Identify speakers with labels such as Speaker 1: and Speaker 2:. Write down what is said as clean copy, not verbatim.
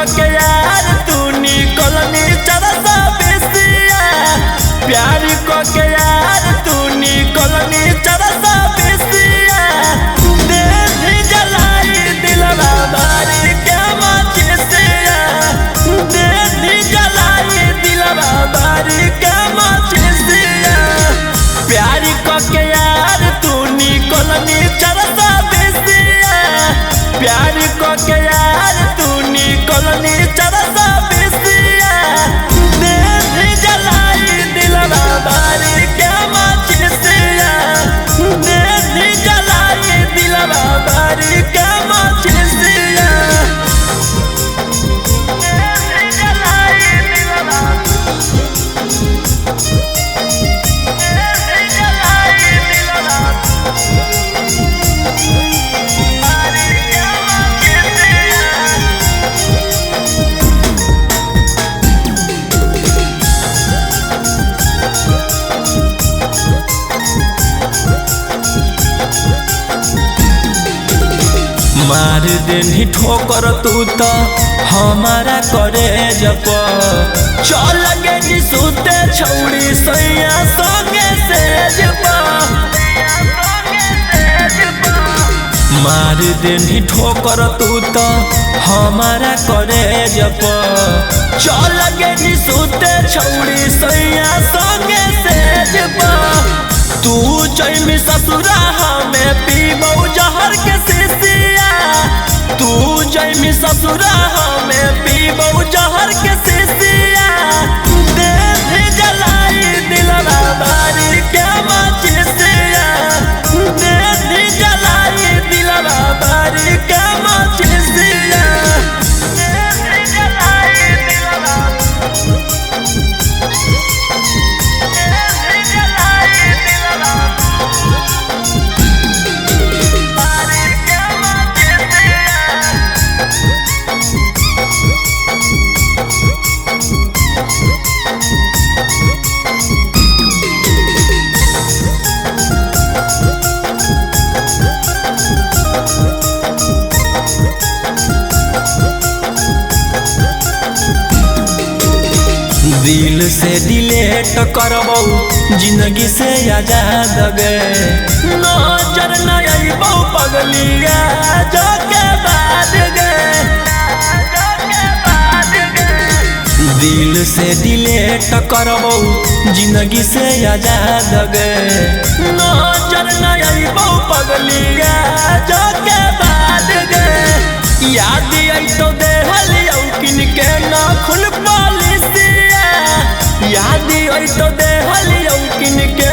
Speaker 1: के यार तू निकलनी चरसा बेसिया प्यार के यार तू निकलनी चरसा बेसिया देह जलाई दिलवा बारी क्या माचिसिया देह जलाई दिलवा बारी क्या माचिसिया प्यार के यार तू निकलनी चरसा बेसिया प्यार के यार तू निकलनी चरसा बेसिया देह जलाई दिलवा बारी क्या माचिसिया देह जलाई दिलवा बारी क्या माचिसिया देह जलाई दिलवा देह जलाई दिलवा बारी क्या माचिसिया मार देनी ठोकर तू तो हमारा करे जप चल गे सुते छौड़ी सैया संगे से जप मार देनी ठोकर तू तो हमारा करे जप चल गे सुते छौड़ी सैया संगे से जप तू जैमी ससुरा हमें पीबौ जहर के शीशिया तू जैमी ससुरा हमें पीबौ जहर के शीशिया देह जलाई दिलवा बारी क्या माचिसिया देह जलाई दिलवा बारी क्या माचिसिया देह जलाई दिलवा देह जलाई दिलवा बारी क्या माचिसिया दिल से डिलेट करबौ जिंदगी से आजाद गे नजर न अइबौ पगलिया जोके बाद गे दिल से डिलेट करबौ जिंदगी से आजाद गे नजर न अइबौ पगलिया जोके बाद गे याद आई तो देहलियौ किनके ना खुल पालिसिया याद आई तो देहलियौ किनके